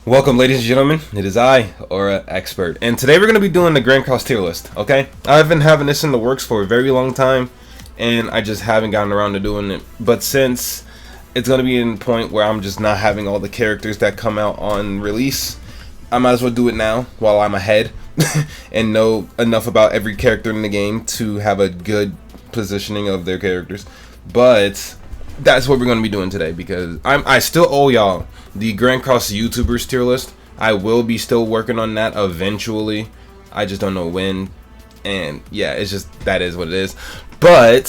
Welcome, ladies and gentlemen. It is I, Xpert, and today we're going to be doing the Grandcross tier list. Okay, I've been having this in the works for a very long time, and I just haven't gotten around to doing it. But since it's going to be in the point where I'm just not having all the characters that come out on release, I might as well do it now while I'm ahead and know enough about every character in the game to have a good positioning of their characters. But that's what we're going to be doing today, because I still owe y'all the Grandcross YouTubers tier list. I will be still working on that eventually. I just don't know when. And yeah, it's just, that is what it is. But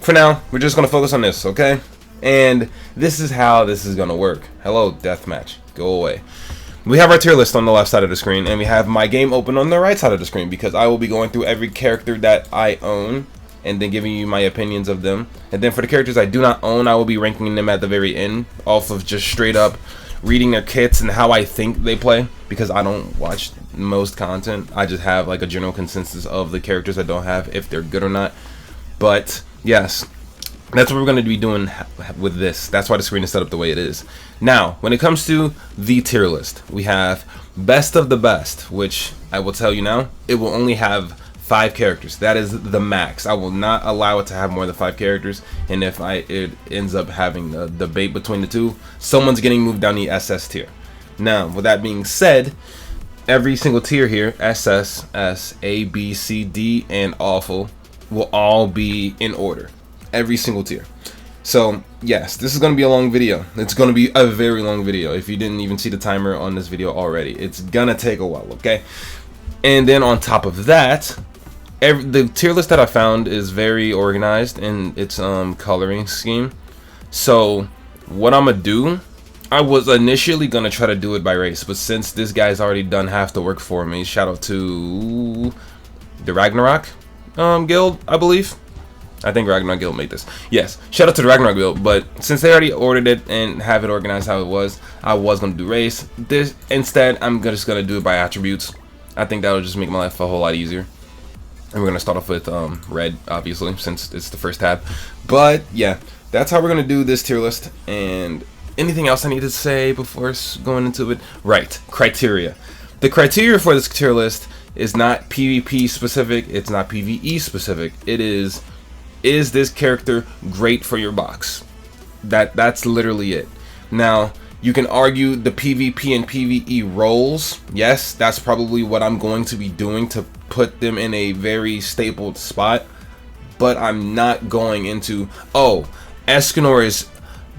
for now, we're just going to focus on this, okay? And this is how this is going to work. Hello, deathmatch. Go away. We have our tier list on the left side of the screen, and we have my game open on the right side of the screen, because I will be going through every character that I own and then giving you my opinions of them. And then for the characters I do not own, I will be ranking them at the very end off of just straight up reading their kits and how I think they play, because I don't watch most content. I just have like a general consensus of the characters I don't have, if they're good or not. But yes, that's what we're going to be doing with this. That's why the screen is set up the way it is. Now, when it comes to the tier list, we have best of the best, which I will tell you now, it will only have 5 characters. That is the max. I will not allow it to have more than 5 characters, and if it ends up having a debate between the two, someone's getting moved down the SS tier. Now, with that being said, every single tier here, SS, S, A, B, C, D, and awful, will all be in order. Every single tier. So yes, this is going to be a long video. It's going to be a very long video. If you didn't even see the timer on this video already, it's gonna take a while, okay? And then on top of that, the tier list that I found is very organized in its coloring scheme. So what I'm gonna do, I was initially gonna try to do it by race, but since this guy's already done half the work for me, shout out to the Ragnarok guild, I believe. I think Ragnarok guild made this. Yes, shout out to the Ragnarok guild. But since they already ordered it and have it organized how it was, I was gonna do race. This instead, I'm just gonna do it by attributes. I think that'll just make my life a whole lot easier. And we're gonna start off with red, obviously, since it's the first tab. But yeah, that's how we're gonna do this tier list. And anything else I need to say before going into it? Right, criteria. The criteria for this tier list is not PvP specific. It's not PvE specific. It is this character great for your box? That's literally it. Now, you can argue the PvP and PvE roles. Yes, that's probably what I'm going to be doing to put them in a very stapled spot. But I'm not going into, oh, Escanor is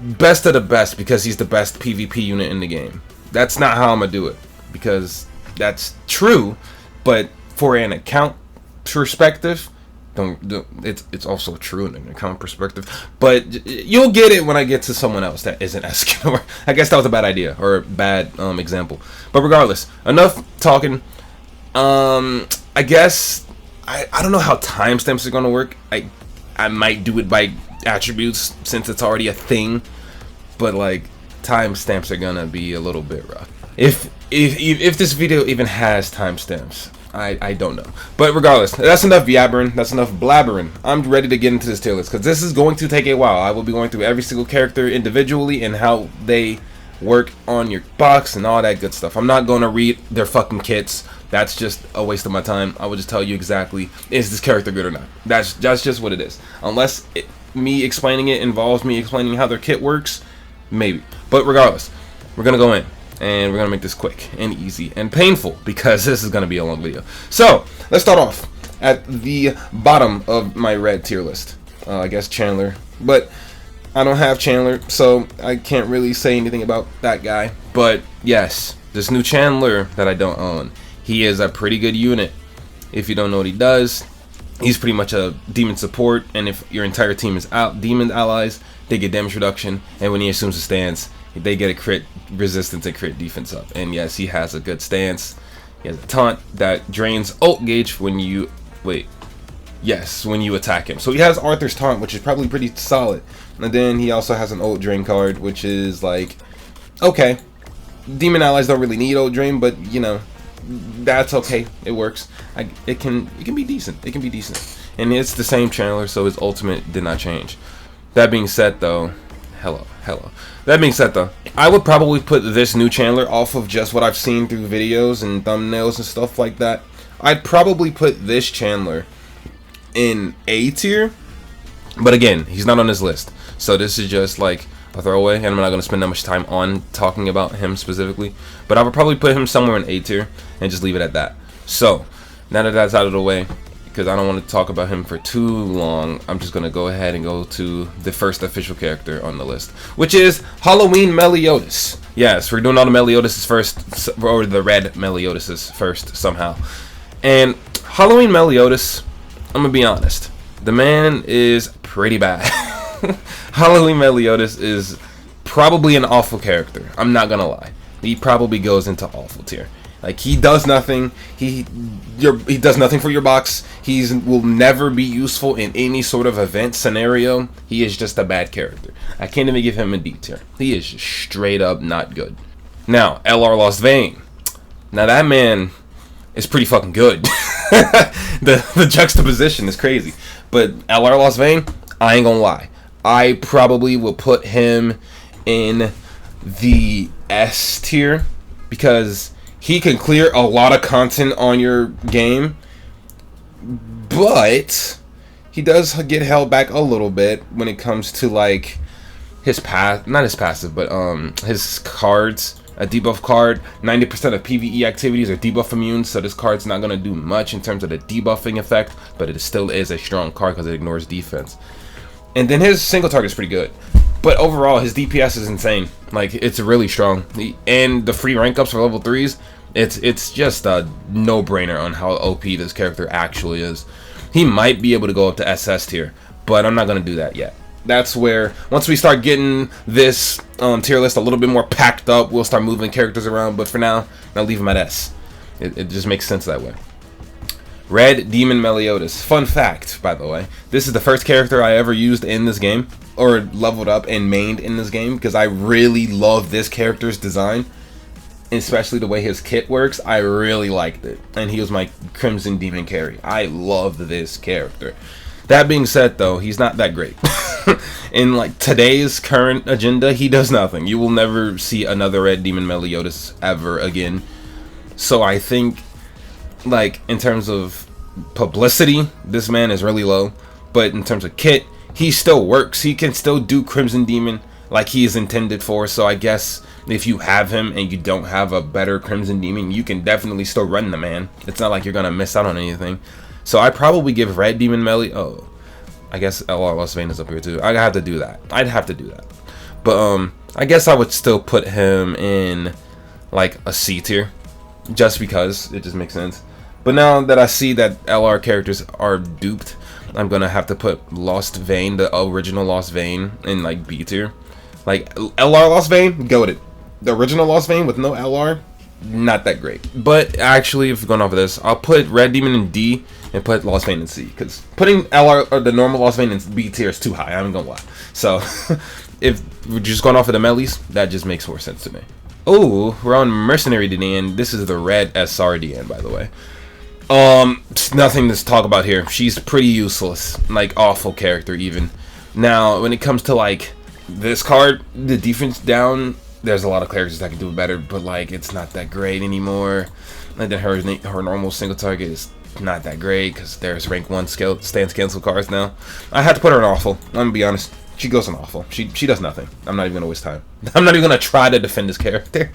best of the best because he's the best PvP unit in the game. That's not how I'm going to do it, because that's true, but for an account perspective, it's also true in an account perspective, but you'll get it when I get to someone else that isn't Escanor. I guess that was a bad idea, or a bad example, but regardless, enough talking. I guess I don't know how timestamps are gonna work. I might do it by attributes since it's already a thing, but like timestamps are gonna be a little bit rough if this video even has timestamps. I don't know. But regardless, that's enough yabbering. That's enough blabbering. I'm ready to get into this tier list, because this is going to take a while. I will be going through every single character individually and how they work on your box and all that good stuff. I'm not going to read their fucking kits. That's just a waste of my time. I will just tell you exactly, is this character good or not? That's just what it is. Unless me explaining it involves me explaining how their kit works, maybe. But regardless, we're going to go in. And we're going to make this quick and easy and painful, because this is going to be a long video. So, let's start off at the bottom of my red tier list. I guess Chandler. But I don't have Chandler, so I can't really say anything about that guy. But yes, this new Chandler that I don't own, he is a pretty good unit. If you don't know what he does, he's pretty much a demon support. And if your entire team is out demon allies, they get damage reduction. And when he assumes a stance, they get a crit resistance and crit defense up. And yes, he has a good stance. He has a taunt that drains ult gauge when you when you attack him. So he has Arthur's taunt, which is probably pretty solid. And then he also has an ult drain card, which is like, okay, demon allies don't really need ult drain, but you know, that's okay. It works. It can be decent. It can be decent. And it's the same Chandler, so his ultimate did not change. That being said, though, hello. Hello. That being said, though, I would probably put this new Chandler off of just what I've seen through videos and thumbnails and stuff like that. I'd probably put this Chandler in A tier, but again, he's not on this list, so this is just like a throwaway, and I'm not going to spend that much time on talking about him specifically, but I would probably put him somewhere in A tier and just leave it at that. So now that that's out of the way, because I don't want to talk about him for too long, I'm just going to go ahead and go to the first official character on the list, which is Halloween Meliodas. Yes, we're doing all the Meliodases first, or the red Meliodases first somehow. And Halloween Meliodas, I'm going to be honest, the man is pretty bad. Halloween Meliodas is probably an awful character. I'm not going to lie. He probably goes into awful tier. Like, he does nothing. He does nothing for your box. He will never be useful in any sort of event scenario. He is just a bad character. I can't even give him a D tier. He is just straight up not good. Now, LR Lost Vein. Now, that man is pretty fucking good. the juxtaposition is crazy. But LR Lost Vein, I ain't gonna lie, I probably will put him in the S tier because he can clear a lot of content on your game, but he does get held back a little bit when it comes to like his not his passive, but his cards. A debuff card, 90% of PvE activities are debuff immune, so this card's not going to do much in terms of the debuffing effect, but it still is a strong card because it ignores defense. And then his single target is pretty good, but overall his DPS is insane. Like, it's really strong, and the free rank ups for level 3s, it's just a no-brainer on how OP this character actually is. He might be able to go up to SS tier, but I'm not going to do that yet. That's where, once we start getting this tier list a little bit more packed up, we'll start moving characters around. But for now, I'll leave him at S. It just makes sense that way. Red Demon Meliodas. Fun fact, by the way, this is the first character I ever used in this game, or leveled up and mained in this game, because I really love this character's design, especially the way his kit works. I really liked it, and he was my Crimson Demon carry. I love this character. That being said, though, he's not that great. In like today's current agenda, he does nothing. You will never see another Red Demon Meliodas ever again. So I think, like, in terms of publicity, this man is really low. But in terms of kit, he still works. He can still do Crimson Demon like he is intended for. So I guess if you have him and you don't have a better Crimson Demon, you can definitely still run the man. It's not like you're gonna miss out on anything. So I probably give Red Demon Meliodas. Oh, I guess LR Lost Vein is up here too. I have to do that. I'd have to do that. But I guess I would still put him in like a C tier, just because it just makes sense. But now that I see that LR characters are duped, I'm gonna have to put Lost Vein, the original Lost Vein, in like B tier. Like LR Lost Vein, go with it. The original Lost Vein with no LR, not that great. But actually, if we're going off of this, I'll put Red Demon in D and put Lost Vein in C, because putting LR or the normal Lost Vein in B tier is too high. I'm gonna lie. So if we're just going off of the Mellies, that just makes more sense to me. Oh, we're on Mercenary DN. This is the red SR DN, by the way. Nothing to talk about here. She's pretty useless, like awful character even. Now, when it comes to like this card, the defense down, there's a lot of characters that can do it better, but like it's not that great anymore. And then her normal single target is not that great because there's rank 1 stance cancel cards now. I had to put her in awful. I'm gonna be honest. She goes in awful. She does nothing. I'm not even gonna waste time. I'm not even gonna try to defend this character.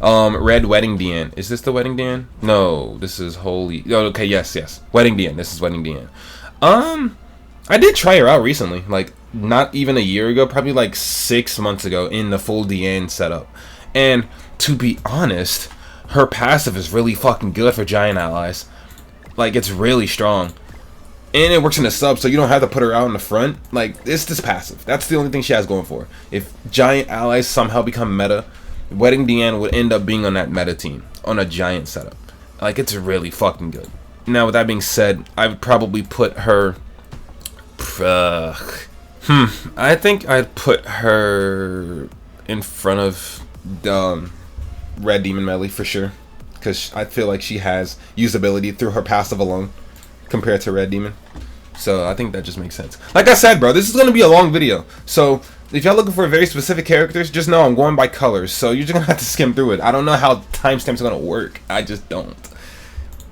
Red Wedding DN. Is this the Wedding DN? No, this is Holy. Oh, okay, yes. Wedding DN. This is Wedding DN. I did try her out recently, like not even a year ago, probably like 6 months ago in the full DN setup. And to be honest, her passive is really fucking good for giant allies. Like, it's really strong. And it works in the sub, so you don't have to put her out in the front. Like, it's this passive. That's the only thing she has going for her. If giant allies somehow become meta, Wedding DN would end up being on that meta team, on a giant setup. Like, it's really fucking good. Now, with that being said, I would probably put her... I think I'd put her in front of Red Demon Melee for sure, because I feel like she has usability through her passive alone compared to Red Demon. So I think that just makes sense. Like I said, bro, this is going to be a long video. So if y'all looking for very specific characters, just know I'm going by colors, so you're just gonna have to skim through it. I don't know how timestamps are gonna work. I just don't.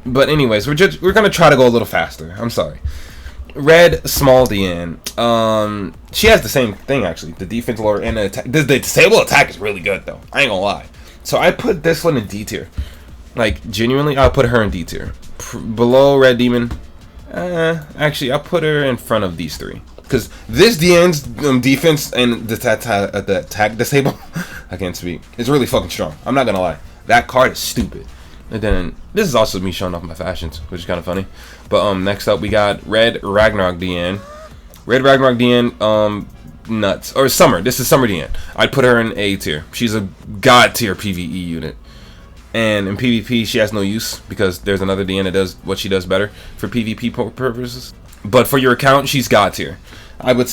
But anyways, we're gonna try to go a little faster. I'm sorry. Red small DN. She has the same thing actually. The defense lower and the attack. The disable attack is really good though. I ain't gonna lie. So I put this one in D tier. Like genuinely, I'll put her in D tier. Below Red Demon. Actually, I'll put her in front of these three. Because this DN's defense and the attack disable, I can't speak, it's really fucking strong. I'm not gonna lie. That card is stupid. And then, this is also me showing off my fashions, which is kind of funny. But next up, we got Red Ragnarok DN. Red Ragnarok DN, nuts. Or Summer. This is Summer DN. I'd put her in A tier. She's a god tier PvE unit. And in PvP, she has no use because there's another DN that does what she does better for PvP purposes. But for your account, she's god tier. I would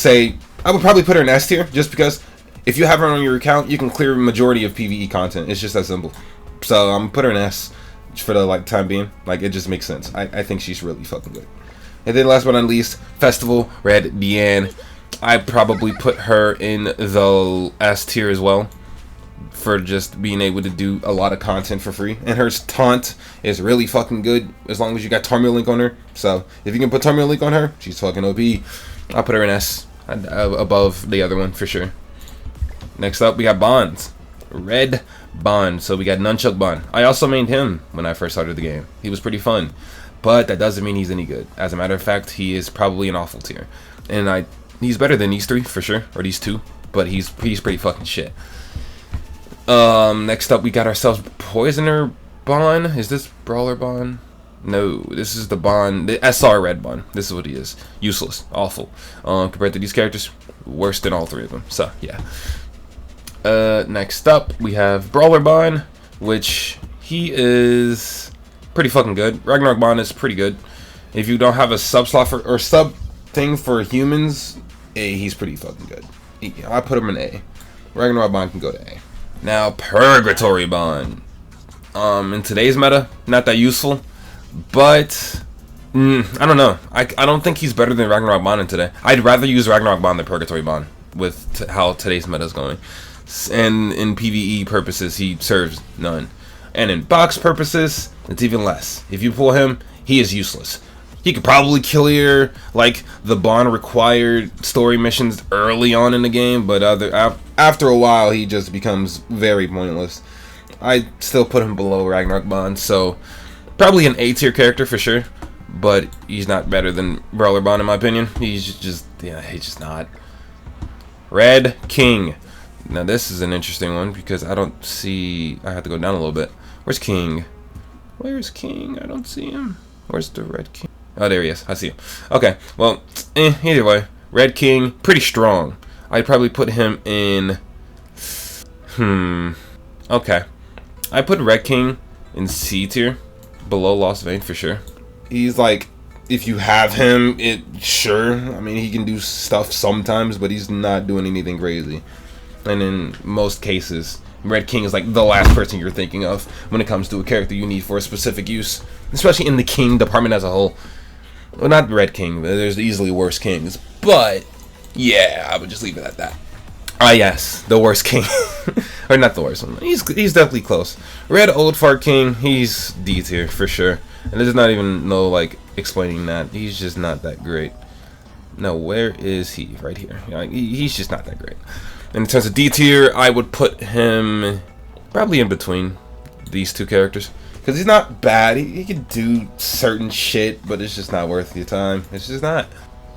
probably put her in S tier just because if you have her on your account, you can clear a majority of PvE content. It's just that simple. So I'm put her in S for the time being. Like, it just makes sense. I think she's really fucking good. And then last but not least, Festival Red Deanne. I probably put her in the S tier as well for just being able to do a lot of content for free. And her taunt is really fucking good as long as you got Tormio Link on her. So if you can put Tormio Link on her, she's fucking OP. I'll put her in S above the other one for sure. Next up, we got Bonds. Red Bond. So we got Nunchuck Bond. I also mained him when I first started the game. He was pretty fun. But that doesn't mean he's any good. As a matter of fact, he is probably an awful tier. And he's better than these three for sure. Or these two. But he's pretty fucking shit. Next up we got ourselves Poisoner Bond. Is this Brawler Bond? No, this is the Bond, the SR Red Bond. This is what he is. Useless. Awful. Compared to these characters, worse than all three of them. So, yeah. Next up, we have Brawler Bond, which he is pretty fucking good. Ragnarok Bond is pretty good. If you don't have a sub slot or sub thing for humans, he's pretty fucking good. I put him in A. Ragnarok Bond can go to A. Now, Purgatory Bond. In today's meta, not that useful. But I don't know. I don't think he's better than Ragnarok Bond in today. I'd rather use Ragnarok Bond than Purgatory Bond with how today's meta is going. And in PvE purposes, he serves none. And in box purposes, it's even less. If you pull him, he is useless. He could probably clear like the Bond required story missions early on in the game, but after a while, he just becomes very pointless. I still put him below Ragnarok Bond, so probably an A tier character for sure, but he's not better than Brawler Bond in my opinion. He's just not. Red King. Now this is an interesting one because I don't see. I have to go down a little bit. Where's King? Where's King? I don't see him. Where's the Red King? Oh, there he is. I see him. Okay. Well, either way, Red King, pretty strong. I'd probably put him in. Okay. I put Red King in C tier. Below Lost Vein for sure. He's like, if you have him, sure. I mean, he can do stuff sometimes, but he's not doing anything crazy. And in most cases, Red King is like the last person you're thinking of when it comes to a character you need for a specific use, especially in the King department as a whole. Well, not Red King. There's easily worse kings, but yeah, I would just leave it at that. Ah, yes, the worst king. Or not the worst one. He's definitely close. Red Old Fart King, he's D tier for sure. And there's not even no like explaining that. He's just not that great. No, where is he? Right here. He's just not that great. And in terms of D tier, I would put him probably in between these two characters. Because he's not bad. He can do certain shit, but it's just not worth your time. It's just not.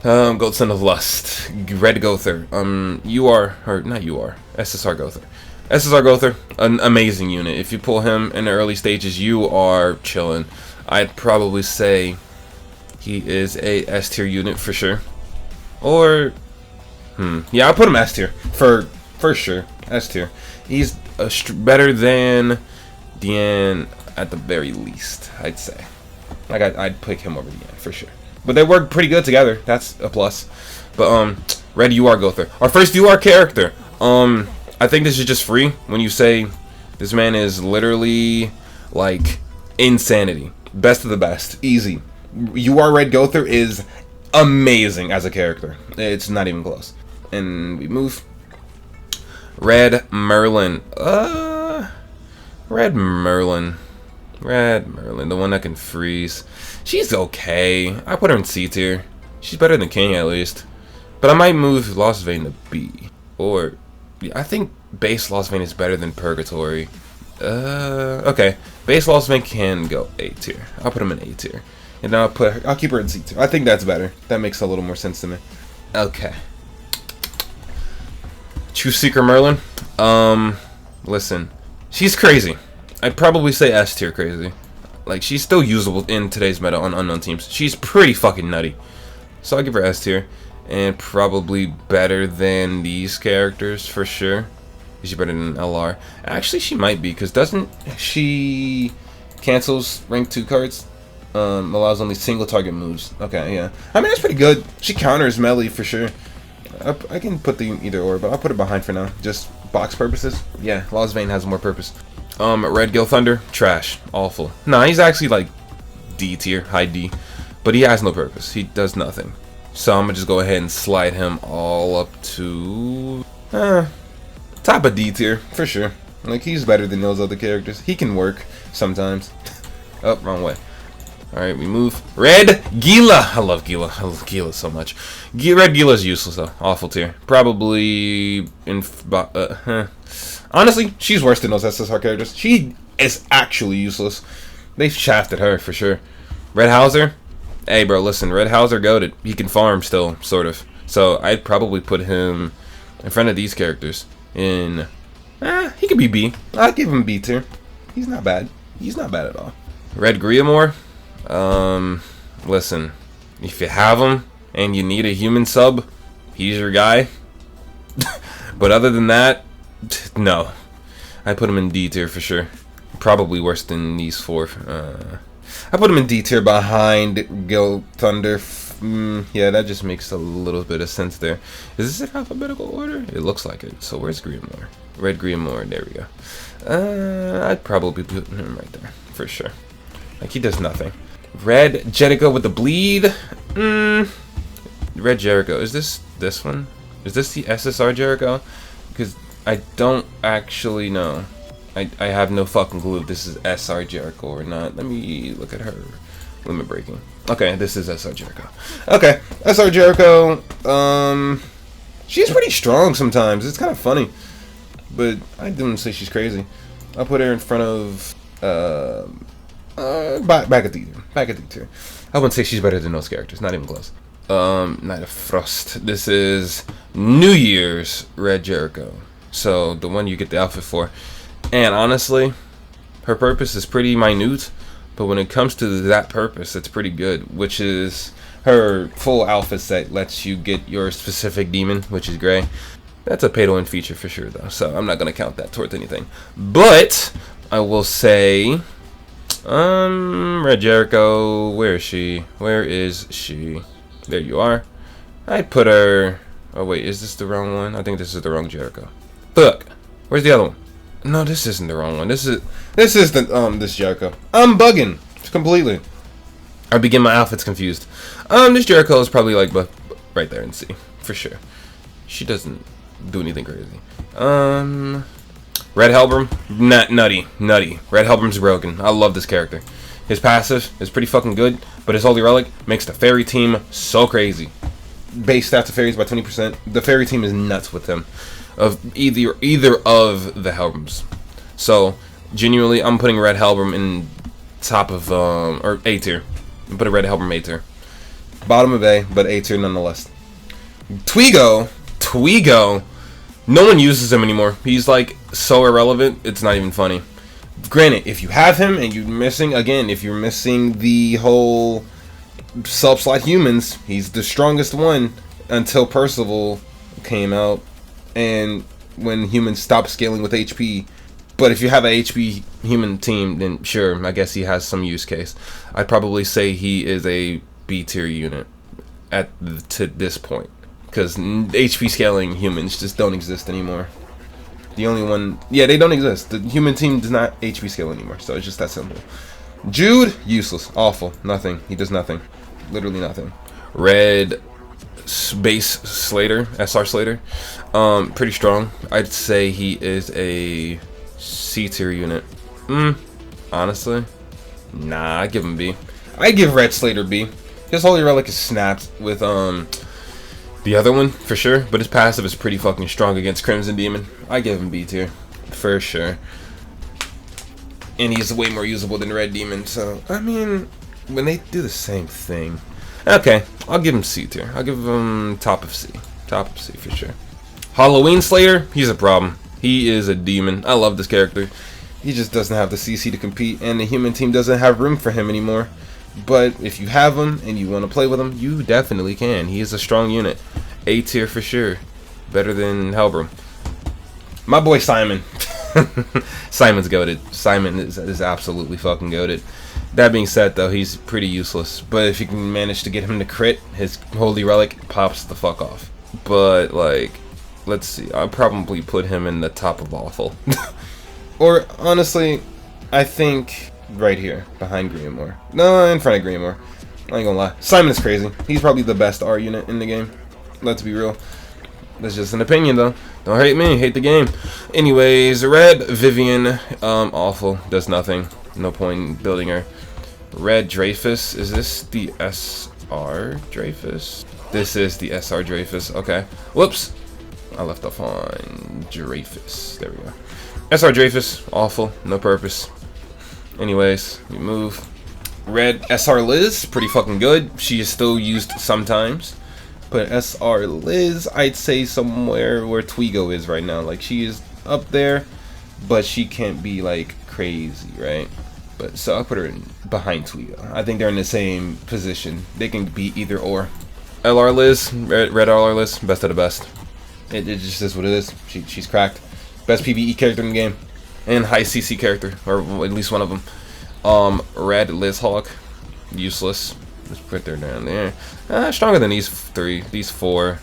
Gold Son of Lust, Red Gother, SSR Gother. SSR Gother, an amazing unit. If you pull him in the early stages, you are chilling. I'd probably say he is a S tier unit for sure. Or, yeah, I'll put him S tier for sure. S tier. He's better than Deanne at the very least, I'd say. Like I'd pick him over Deanne for sure. But they work pretty good together. That's a plus. But Red UR Gother, our first UR character. I think this is just free when you say this man is literally like insanity. Best of the best. Easy. UR Red Gother is amazing as a character. It's not even close. And we move. Red Merlin. Red Merlin. Red Merlin, the one that can freeze. She's okay. I put her in C tier. She's better than King at least. But I might move Lost Vein to B. Or, yeah, I think base Lost Vein is better than Purgatory. Okay. Base Lost Vein can go A tier. I'll put him in A tier. And then I'll keep her in C tier. I think that's better. That makes a little more sense to me. Okay. True Seeker Merlin. Listen. She's crazy. I'd probably say S tier crazy. Like, she's still usable in today's meta on unknown teams. She's pretty fucking nutty. So I'll give her S tier. And probably better than these characters for sure. Is she better than LR? Actually, she might be, because doesn't she cancels rank 2 cards? Allows only single target moves. Okay, yeah. I mean, that's pretty good. She counters melee for sure. I can put the either or, but I'll put it behind for now. Just box purposes. Yeah, Lost Vein has more purpose. Red Gil Thunder, trash, awful. Nah, he's actually like D tier, high D, but he has no purpose. He does nothing. So I'm gonna just go ahead and slide him all up to top of D tier for sure. Like, he's better than those other characters. He can work sometimes. Oh, wrong way. Alright, we move. Red Gila. I love Gila. I love Gila so much. Red Gila is useless though. Awful tier. Probably in honestly, she's worse than those SSR characters. She is actually useless. They've shafted her for sure. Red Hauser. Hey bro, listen, Red Hauser goated. He can farm still, sort of. So I'd probably put him in front of these characters. In he could be B. I'd give him B tier. He's not bad. He's not bad at all. Red Griamore. Listen, if you have him and you need a human sub, he's your guy. But other than that, no. I put him in D tier for sure. Probably worse than these four. I put him in D tier behind Gil Thunder. Yeah, that just makes a little bit of sense there. Is this in alphabetical order? It looks like it. So where's Griamore? Red Griamore. There we go. I'd probably put him right there for sure. Like, he does nothing. Red Jericho with the bleed. Red Jericho. Is this one? Is this the SSR Jericho? Because I don't actually know. I have no fucking clue if this is SR Jericho or not. Let me look at her limit breaking. Okay, this is SR Jericho. Okay, SR Jericho. She's pretty strong sometimes. It's kind of funny, but I didn't say she's crazy. I'll put her in front of back at D tier. Back at D tier. I wouldn't say she's better than those characters. Not even close. Night of Frost. This is New Year's Red Jericho. So the one you get the outfit for. And honestly, her purpose is pretty minute, but when it comes to that purpose, it's pretty good. Which is her full outfit set lets you get your specific demon, which is gray. That's a pay-to-win feature for sure, though. So I'm not gonna count that towards anything. But I will say, Red Jericho. Where is she? Where is she? There you are. I'd put her. Oh wait, is this the wrong one? I think this is the wrong Jericho. Fuck. Where's the other one? No, this isn't the wrong one. This is the this Jericho. I'm bugging completely. I begin my outfits confused. This Jericho is probably like right there in C for sure. She doesn't do anything crazy. Red Helbram, nutty. Red Helbram's broken. I love this character. His passive is pretty fucking good, but his Holy Relic makes the fairy team so crazy. Base stats of fairies by 20%. The fairy team is nuts with him. Of either of the Helbrams. So genuinely, I'm putting Red Helbram in top of or A tier. I'm putting Red Helbram A tier. Bottom of A, but A tier nonetheless. Twigo. No one uses him anymore. He's like so irrelevant. It's not even funny. Granted, if you have him and you're missing if you're missing the whole sub-slot humans, he's the strongest one until Percival came out. And when humans stop scaling with HP. But if you have a HP human team, then sure, I guess he has some use case. I'd probably say he is a B tier unit to this point, because HP scaling humans just don't exist anymore. The only one, yeah, they don't exist. The human team does not HP scale anymore, so it's just that simple. Jude, useless, awful, nothing. He does nothing, literally nothing. Red base Slater, SR Slater. Pretty strong. I'd say he is a C tier unit. Honestly, nah, I give him B. I give Red Slater B. His Holy Relic is snapped with the other one for sure, but his passive is pretty fucking strong against Crimson Demon. I give him B tier for sure. And he's way more usable than Red Demon, so I mean, when they do the same thing, okay, I'll give him C tier. I'll give him top of C for sure. Halloween Slayer, he's a problem. He is a demon. I love this character. He just doesn't have the CC to compete, and the human team doesn't have room for him anymore. But if you have him and you want to play with him, you definitely can. He is a strong unit. A tier for sure. Better than Hellbrim. My boy Simon. Simon's goated. Simon is absolutely fucking goated. That being said, though, he's pretty useless. But if you can manage to get him to crit, his Holy Relic pops the fuck off. But, like, let's see. I'll probably put him in the top of awful. Or, honestly, I think right here, behind Greenmore. No, in front of Greenmore. I ain't gonna lie. Simon is crazy. He's probably the best R unit in the game. Let's be real. That's just an opinion, though. Don't hate me. Hate the game. Anyways, Red Vivian, awful. Does nothing. No point in building her. Red Dreyfus. Is this the SR Dreyfus? This is the SR Dreyfus. Okay. Whoops. I left off on Dreyfus. There we go. SR Dreyfus. Awful. No purpose. Anyways, we move. Red SR Liz. Pretty fucking good. She is still used sometimes. But SR Liz, I'd say somewhere where Twigo is right now. Like, she is up there, but she can't be, like, crazy, right? But so I'll put her in behind Twigo. I think they're in the same position. They can be either or. LR Liz, Red LR Liz, best of the best. It just is what it is. She's cracked. Best PvE character in the game. And high CC character, or at least one of them. Red Liz Hawk, useless. Let's put her down there. Stronger than these three, these four.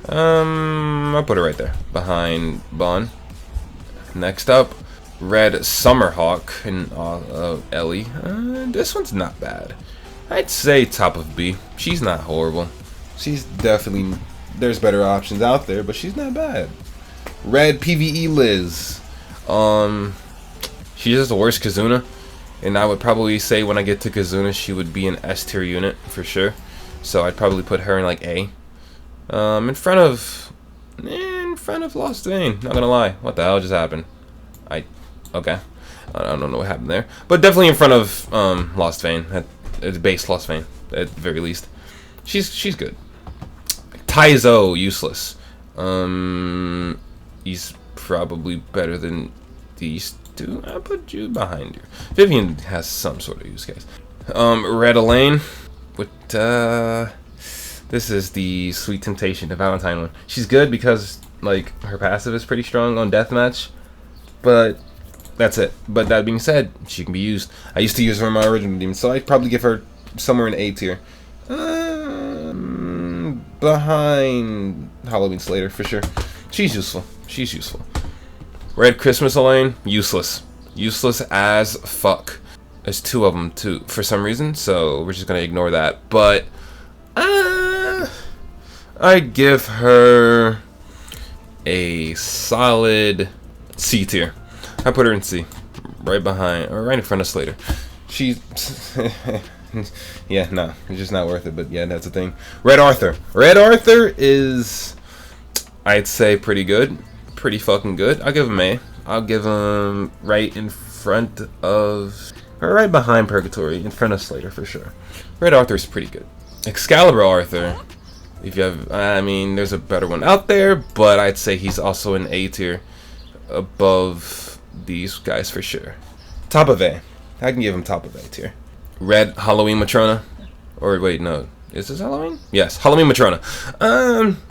I'll put her right there, behind Bon. Next up, Red Summerhawk and Ellie. This one's not bad. I'd say top of B. She's not horrible. She's definitely, there's better options out there, but she's not bad. Red PvE Liz. She's just the worst Kazuna. And I would probably say when I get to Kazuna, she would be an S tier unit for sure. So I'd probably put her in like A. In front of Lost Vein. Not gonna lie, what the hell just happened? Okay, I don't know what happened there, but definitely in front of Lost Vein. At base Lost Vein at the very least. She's good. Taizo, useless. He's probably better than these. I'll put you behind you. Vivian has some sort of use case. Red Elaine. This is the Sweet Temptation, the Valentine one. She's good because, like, her passive is pretty strong on Deathmatch. But that's it. But that being said, she can be used. I used to use her in my original demon, so I'd probably give her somewhere in A tier. Behind Halloween Slater, for sure. She's useful. She's useful. Red Christmas Elaine, useless. Useless as fuck. There's two of them, too, for some reason, so we're just gonna ignore that. But, I give her a solid C tier. I put her in C. Right behind, or right in front of Slater. She's... yeah, no, it's just not worth it, but yeah, that's the thing. Red Arthur. Red Arthur is, I'd say, pretty good. Pretty fucking good. I'll give him A. I'll give him right in front of, or right behind Purgatory, in front of Slater for sure. Red Arthur's pretty good. Excalibur Arthur, if you have, I mean, there's a better one out there, but I'd say he's also in A tier, above these guys for sure. Top of A. I can give him top of A tier. Red Halloween Matrona, or wait, no. Is this Halloween? Yes, Halloween Matrona.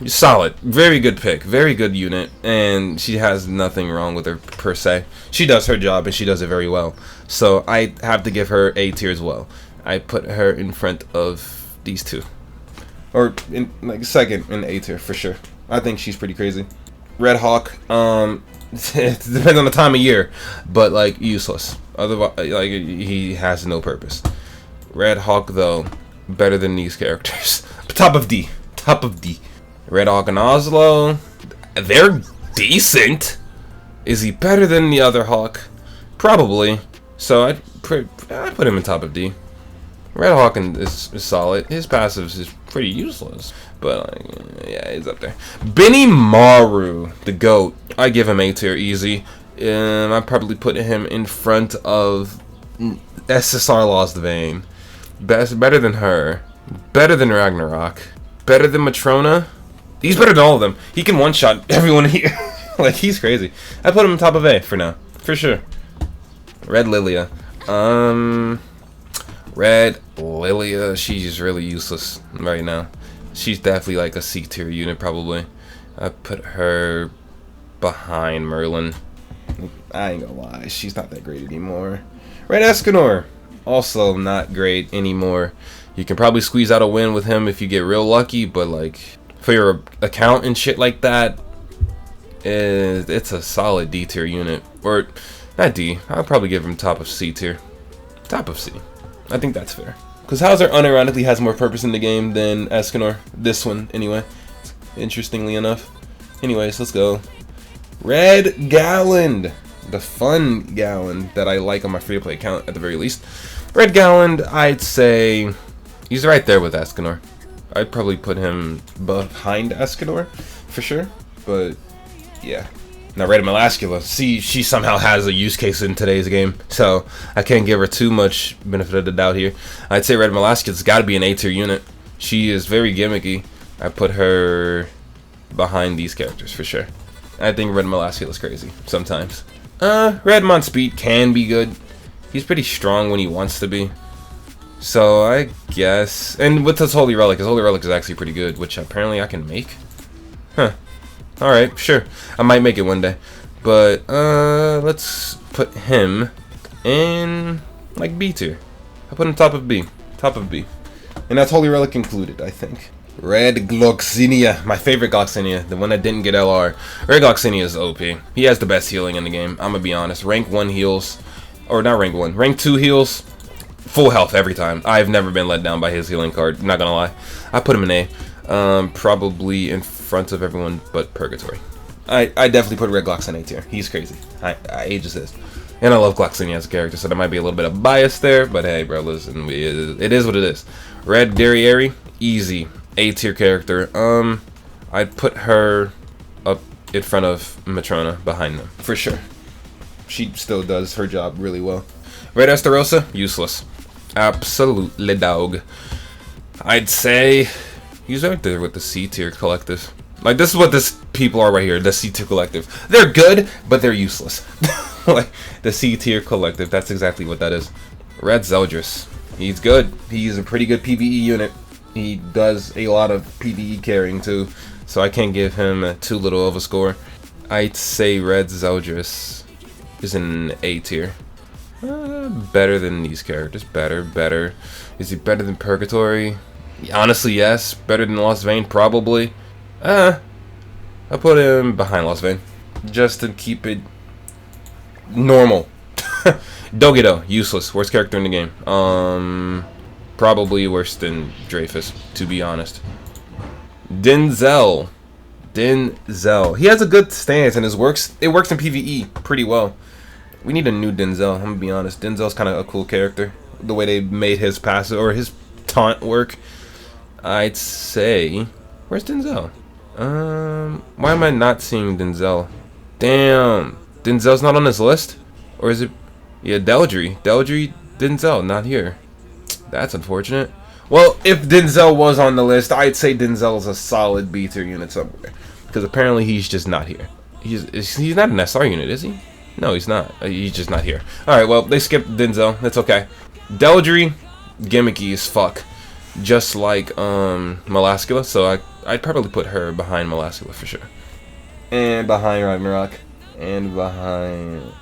Solid. Very good pick. Very good unit. And she has nothing wrong with her, per se. She does her job, and she does it very well. So I have to give her A tier as well. I put her in front of these two. Or, in like, second in A tier, for sure. I think she's pretty crazy. Red Hawk, it depends on the time of year. But, like, useless. Otherwise, like, he has no purpose. Red Hawk, though, better than these characters. Top of D. top of D. Red Hawk and Oslo, they're decent. Is he better than the other Hawk? Probably. So I'd put him in top of D. Red Hawk is solid. His passives is pretty useless, but yeah, he's up there. Benny Maru, the GOAT. I give him A tier easy. I'd probably put him in front of SSR Lost Vein. Better than her. Better than Ragnarok. Better than Matrona. He's better than all of them. He can one-shot everyone here. Like, he's crazy. I put him on top of A for now. For sure. Red Lilia. Red Lilia, she's really useless right now. She's definitely like a C tier unit probably. I put her behind Merlin. I ain't gonna lie, she's not that great anymore. Red Escanor, also not great anymore. You can probably squeeze out a win with him if you get real lucky, but like for your account and shit like that, it's a solid D tier unit. Or not D, I'll probably give him top of C tier. Top of C. I think that's fair. Because Hauser unironically has more purpose in the game than Escanor. This one, anyway. Interestingly enough. Anyways, let's go. Red Galland. The fun Galland that I like on my free-to-play account, at the very least. Red Galland, I'd say he's right there with Escanor. I'd probably put him behind Escanor, for sure. But, yeah. Now, Red Melascula, see, she somehow has a use case in today's game, so I can't give her too much benefit of the doubt here. I'd say Red Melascula's got to be an A tier unit. She is very gimmicky. I put her behind these characters for sure. I think Red Melascula's crazy sometimes. Red Speed can be good. He's pretty strong when he wants to be. So I guess, and with his Holy Relic is actually pretty good, which apparently I can make. Huh. Alright, sure. I might make it one day. But, let's put him in, like, B tier. I put him top of B. Top of B. And that's Holy Relic included, I think. Red Gloxinia. My favorite Gloxinia. The one that didn't get LR. Red Gloxinia is OP. He has the best healing in the game. I'm gonna be honest. Rank 1 heals. Or not rank 1. Rank 2 heals. Full health every time. I've never been let down by his healing card. Not gonna lie. I put him in A. Probably in front of everyone but Purgatory. I definitely put Red Glox in A tier. He's crazy. I just is. And I love Gloxinia as a character, so there might be a little bit of bias there, but hey, bro, listen, it is what it is. Red Derriere, easy. A tier character. I'd put her up in front of Matrona, behind them, for sure. She still does her job really well. Red Esterosa, useless. Absolutely dog. I'd say he's right there with the C tier collective. Like, this is what this people are right here, the C tier collective. They're good, but they're useless. Like, the C tier collective, that's exactly what that is. Red Zeldris, he's good. He's a pretty good PvE unit. He does a lot of PvE carrying too, so I can't give him too little of a score. I'd say Red Zeldris is in A tier. Better than these characters. Better. Is he better than Purgatory? Honestly, yes. Better than Lost Vein, probably. I put him behind Lost Vein, just to keep it normal. Dogedo, useless. Worst character in the game. Probably worse than Dreyfus, to be honest. Denzel. He has a good stance, and it works in PvE pretty well. We need a new Denzel, I'm gonna be honest. Denzel's kind of a cool character. The way they made his passive, or his taunt work. I'd say, where's Denzel? Why am I not seeing Denzel? Damn, Denzel's not on this list? Or is it, yeah, Deldry, Denzel, not here. That's unfortunate. Well, if Denzel was on the list, I'd say Denzel's a solid B tier unit somewhere. Because apparently he's just not here. He's not an SR unit, is he? No, he's not. He's just not here. Alright, well, they skipped Denzel. That's okay. Deldry, gimmicky as fuck. Just like Melascula, so I'd probably put her behind Melascula for sure. And behind Ragnarok. And behind...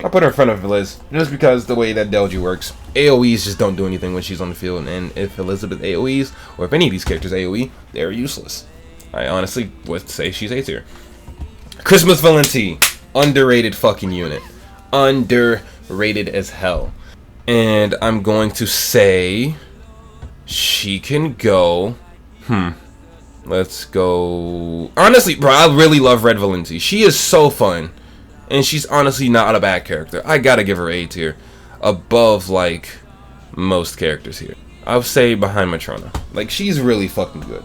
I'll put her in front of Liz, just because the way that Deldry works. AoEs just don't do anything when she's on the field, and if Elizabeth AoEs, or if any of these characters AoE, they're useless. I honestly would say she's A tier. Christmas Valenti, underrated fucking unit. Underrated as hell. And I'm going to say she can go Let's go. Honestly, bro, I really love Red Valenti. She is so fun. And she's honestly not a bad character. I gotta give her A tier. Above, like, most characters here. I would say behind Matrona. Like, she's really fucking good.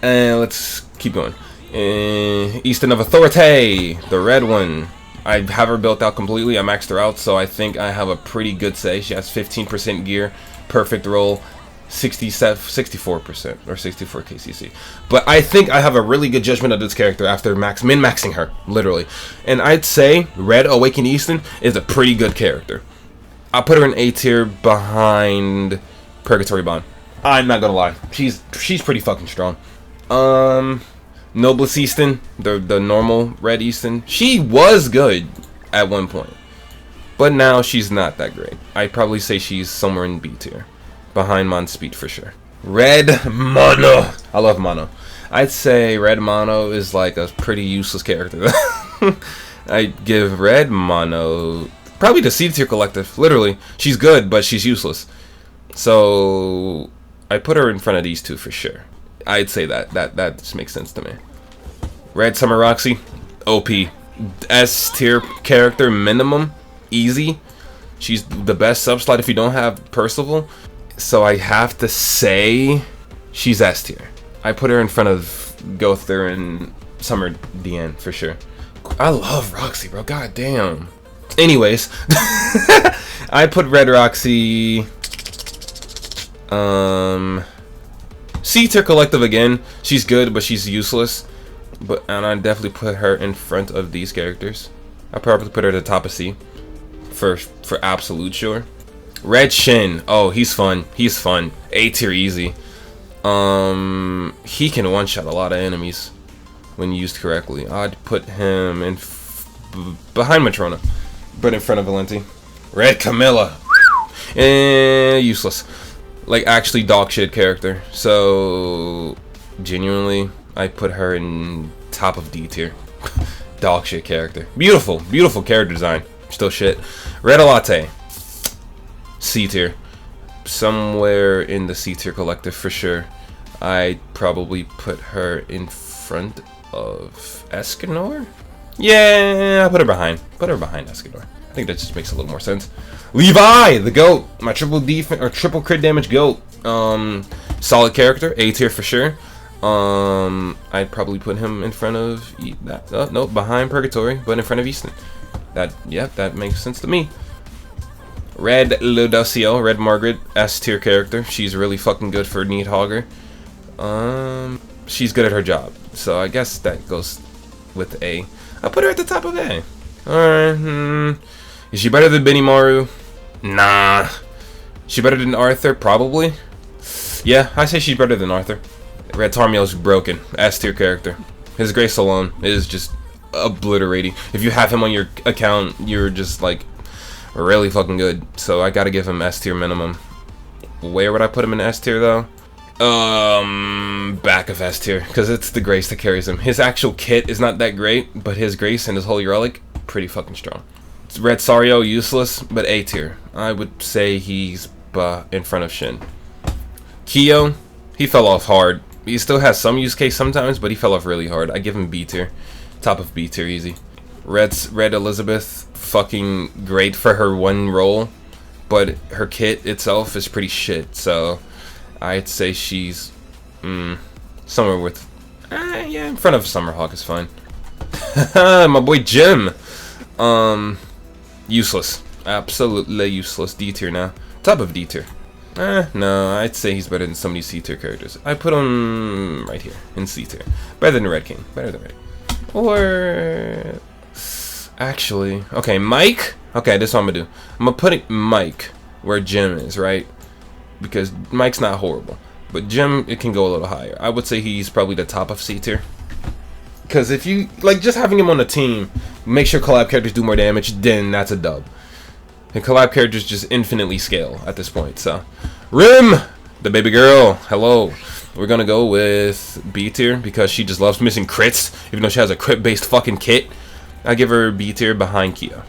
And let's keep going. Easton of Authority. The red one. I have her built out completely. I maxed her out, so I think I have a pretty good say. She has 15% gear. Perfect roll. 64% or 64 KCC, but I think I have a really good judgment of this character after min-maxing her, literally. And I'd say Red Awakened Easton is a pretty good character. I'll put her in A tier behind Purgatory Bond. I'm not gonna lie, she's pretty fucking strong. Noblest Easton, the normal Red Easton, she was good at one point, but now she's not that great. I'd probably say she's somewhere in B tier. Behind Monspeed for sure. Red Mono. I love Mono. I'd say Red Mono is like a pretty useless character. I'd give Red Mono probably the C tier collective. Literally, she's good, but she's useless. So I put her in front of these two for sure. I'd say that just makes sense to me. Red Summer Roxy, OP, S tier character minimum, easy. She's the best subslot if you don't have Percival. So I have to say she's S tier. I put her in front of Gother and Summer DN for sure. I love Roxy, bro. God damn. Anyways, I put Red Roxy C tier collective again. She's good, but she's useless. And I definitely put her in front of these characters. I probably put her at the top of C for absolute sure. Red Shin. Oh, he's fun. He's fun. A tier easy. He can one-shot a lot of enemies when used correctly. I'd put him in behind Matrona, but in front of Valenti. Red Camilla. Useless. Like, actually dog shit character. So, genuinely, I put her in top of D tier. Dog shit character. Beautiful. Beautiful character design. Still shit. Red Latte. C tier. Somewhere in the C tier collective for sure. I'd probably put her in front of Escanor? Yeah, I'll put her behind. Put her behind Escanor. I think that just makes a little more sense. Levi, the GOAT. My triple crit damage GOAT. Solid character. A tier for sure. I'd probably put him in front of no, behind Purgatory, but in front of Easton. That makes sense to me. Red Ludocio, Red Margaret, S tier character. She's really fucking good for Needhogger. She's good at her job, so I guess that goes with A. I'll put her at the top of A. Alright, Is she better than Benimaru? Nah. She better than Arthur? Probably. Yeah, I say she's better than Arthur. Red Tarmiel's broken. S tier character. His grace alone is just obliterating. If you have him on your account, you're just like really fucking good. So I gotta give him S tier minimum. Where would I put him in S tier though? Back of S tier, because it's the grace that carries him. His actual kit is not that great, but his grace and his holy relic, pretty fucking strong. Red Sario, useless, but A tier. I would say he's in front of Shin. Kyo, he fell off hard. He still has some use case sometimes, but he fell off really hard. I give him B tier. Top of B tier, easy. Red Elizabeth, fucking great for her one role, but her kit itself is pretty shit, so I'd say she's somewhere with yeah, in front of Summerhawk is fine. My boy Jim, useless, absolutely useless. D tier now, top of D tier. No, I'd say he's better than some of these C tier characters. I put him right here in C tier. Better than Red King, better than Red. Or actually, okay, Mike. Okay, this is what I'm gonna do. I'm gonna put Mike where Jim is, right? Because Mike's not horrible, but Jim, it can go a little higher. I would say he's probably the top of C tier. Because if you like just having him on the team, make sure collab characters do more damage, then that's a dub. And collab characters just infinitely scale at this point. So, Rim, the baby girl. Hello. We're gonna go with B tier because she just loves missing crits, even though she has a crit-based fucking kit. I give her B tier behind Kia,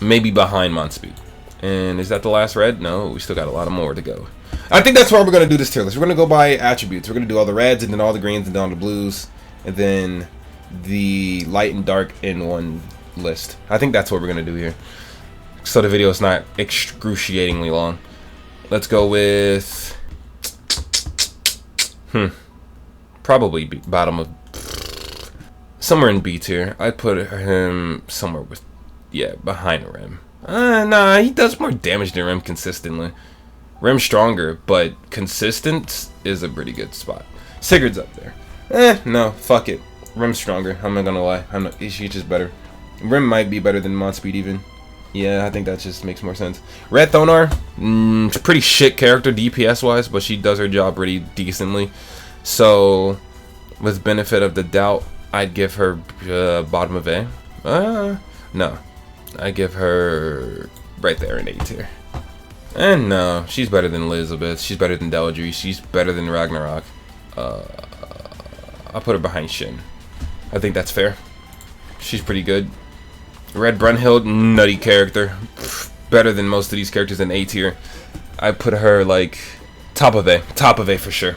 maybe behind Monspeed. And is that the last red? No, we still got a lot more to go. I think that's why we're gonna do this tier list. We're gonna go by attributes. We're gonna do all the reds and then all the greens and then all the blues and then the light and dark in one list. I think that's what we're gonna do here, so the video is not excruciatingly long. Let's go with probably bottom of somewhere in B tier. I'd put him somewhere with behind Rim. Nah, he does more damage than Rim consistently. Rim's stronger, but consistent is a pretty good spot. Sigurd's up there. No, fuck it. Rim's stronger. I'm not gonna lie. She's just better. Rim might be better than Monspeed even. Yeah, I think that just makes more sense. Red Thonar, pretty shit character DPS wise, but she does her job pretty decently. So, with benefit of the doubt, I'd give her bottom of A. No, I give her right there in A tier. And no, she's better than Elizabeth. She's better than Deladry. She's better than Ragnarok. I'll put her behind Shin. I think that's fair. She's pretty good. Red Brunhild, nutty character. Better than most of these characters in A tier. I put her like top of A. Top of A for sure.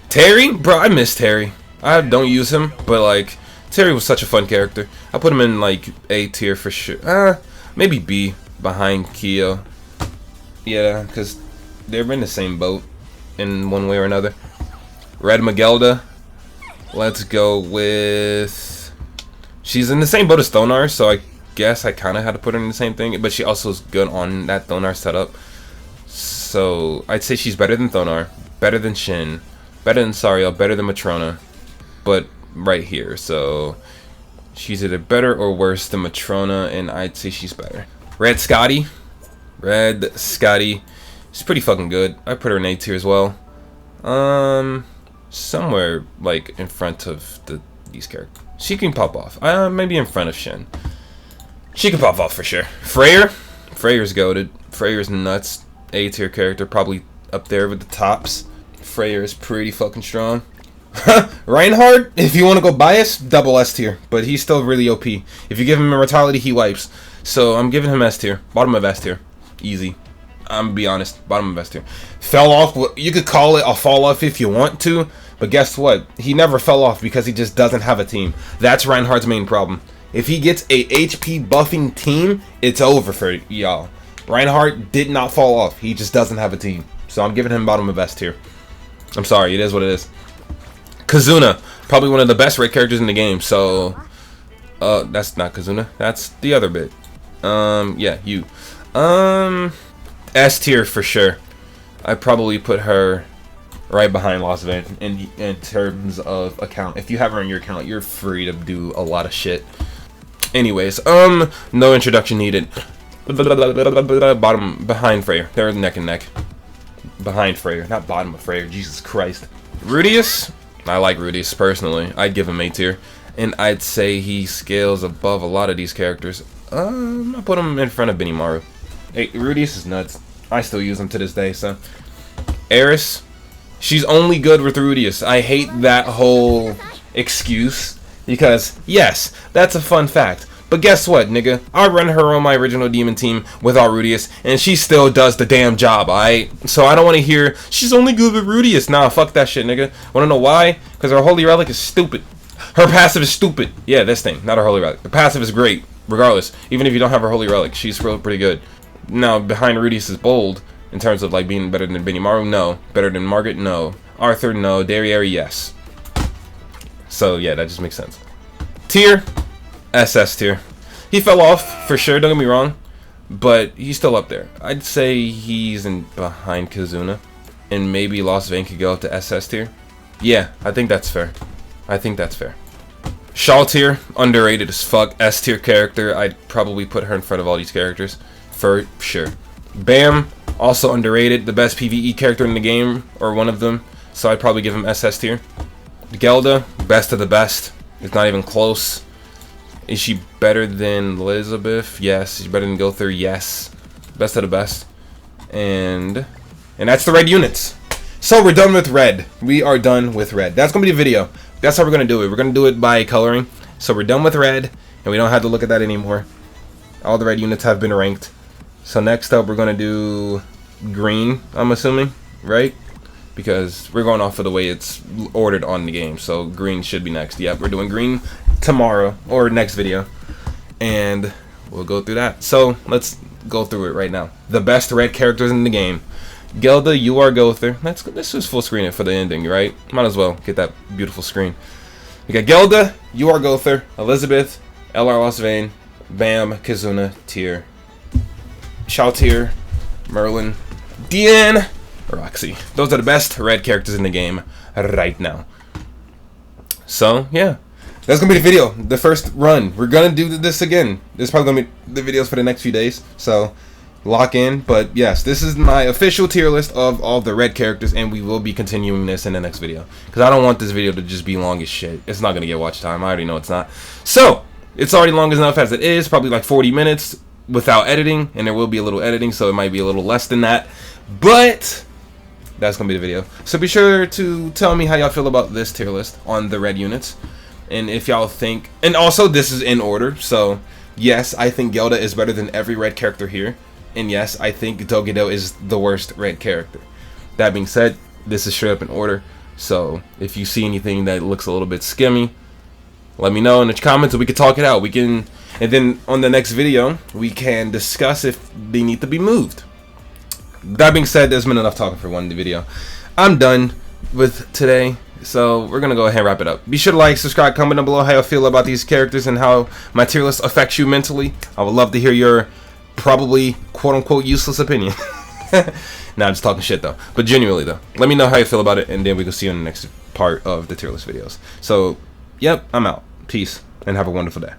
Terry? Bro, I miss Terry. I don't use him, but like Terry was such a fun character. I put him in like A tier for sure. Maybe B behind Kyo. Yeah, because they're in the same boat in one way or another. Red Magelda. Let's go with... She's in the same boat as Thonar, so I guess I kind of had to put her in the same thing. But she also is good on that Thonar setup. So I'd say she's better than Thonar, better than Shin, better than Sariel, better than Matrona. But right here, so she's either better or worse than Matrona, and I'd say she's better. Red Scotty. Red Scotty. She's pretty fucking good. I put her in A tier as well. Somewhere like in front of these characters. She can pop off. Maybe in front of Shin. She can pop off for sure. Freyr. Freyr's goated. Freyr's nuts. A tier character, probably up there with the tops. Freyr is pretty fucking strong. Reinhardt, if you want to go bias, double S tier, but he's still really OP. If you give him immortality, he wipes. So I'm giving him S tier, bottom of S tier, easy. I'm gonna be honest, bottom of S tier. Fell off. You could call it a fall off if you want to, but guess what? He never fell off because he just doesn't have a team. That's Reinhardt's main problem. If he gets a HP buffing team, it's over for y'all. Reinhardt did not fall off. He just doesn't have a team. So I'm giving him bottom of S tier. I'm sorry, it is what it is. Kazuna, probably one of the best red characters in the game. So, that's not Kazuna. That's the other bit. Yeah, you. S tier for sure. I probably put her right behind Lost Van in terms of account. If you have her in your account, you're free to do a lot of shit. Anyways, no introduction needed. Bottom behind Freyr. They're neck and neck. Behind Freyr, not bottom of Freyr. Jesus Christ. Rudius. I like Rudius personally. I'd give him A tier, and I'd say he scales above a lot of these characters. I'll put him in front of Benimaru. Hey, Rudius is nuts. I still use him to this day. So, Eris, she's only good with Rudius. I hate that whole excuse because yes, that's a fun fact. But guess what, nigga? I run her on my original demon team without Rudius, and she still does the damn job, alright? So I don't want to hear, she's only good with Rudius. Nah, fuck that shit, nigga. Want to know why? Because her Holy Relic is stupid. Her passive is stupid. Yeah, this thing, not her Holy Relic. The passive is great, regardless. Even if you don't have her Holy Relic, she's still pretty good. Now, behind Rudius is bold, in terms of like being better than Benimaru, no. Better than Margaret, no. Arthur, no. Derriere, yes. So yeah, that just makes sense. Tier. SS tier. He fell off for sure, don't get me wrong, but he's still up there. I'd say he's in behind Kazuna, and maybe Lost Vein could go up to SS tier. Yeah, I think that's fair. I think that's fair. Shaw tier, underrated as fuck. S tier character. I'd probably put her in front of all these characters for sure. Bam, also underrated. The best PvE character in the game, or one of them. So I'd probably give him SS tier. Gelda, best of the best. It's not even close. Is she better than Elizabeth? Yes. Is she better than Gother? Yes. Best of the best. And that's the red units. So we're done with red. We are done with red. That's going to be the video. That's how we're going to do it. We're going to do it by coloring. So we're done with red, and we don't have to look at that anymore. All the red units have been ranked. So next up, we're going to do green, I'm assuming. right? Because we're going off of the way it's ordered on the game. So green should be next. Yep, we're doing green tomorrow or next video, and we'll go through that. So let's go through it right now. The best red characters in the game. Gelda, you are Gother. Let's just full screen it for the ending, right? Might as well get that beautiful screen. We got Gelda, you are Gother, Elizabeth, LR Losvane, Bam, Kizuna, Tyr, Shalltear, Merlin, Diane, Roxy. Those are the best red characters in the game right now. So, yeah. That's going to be the video. The first run. We're going to do this again. This is probably going to be the videos for the next few days. So, lock in. But, yes, this is my official tier list of all the red characters. And we will be continuing this in the next video. Because I don't want this video to just be long as shit. It's not going to get watch time. I already know it's not. So, it's already long enough as it is. Probably like 40 minutes without editing. And there will be a little editing. So, it might be a little less than that. But that's going to be the video. So be sure to tell me how y'all feel about this tier list on the red units. And if y'all think... And also, this is in order. So, yes, I think Gelda is better than every red character here. And yes, I think Dogedo is the worst red character. That being said, this is straight up in order. So, if you see anything that looks a little bit skimmy, let me know in the comments and we can talk it out. We can... And then on the next video, we can discuss if they need to be moved. That being said, there's been enough talking for one video. I'm done with today, so we're gonna go ahead and wrap it up. Be sure to like, subscribe, comment down below how you feel about these characters and how my tier list affects you mentally. I would love to hear your probably quote-unquote useless opinion. Nah, I'm just talking shit though. But genuinely though, let me know how you feel about it, and then we can see you in the next part of the tier list videos. So, yep, I'm out. Peace, and have a wonderful day.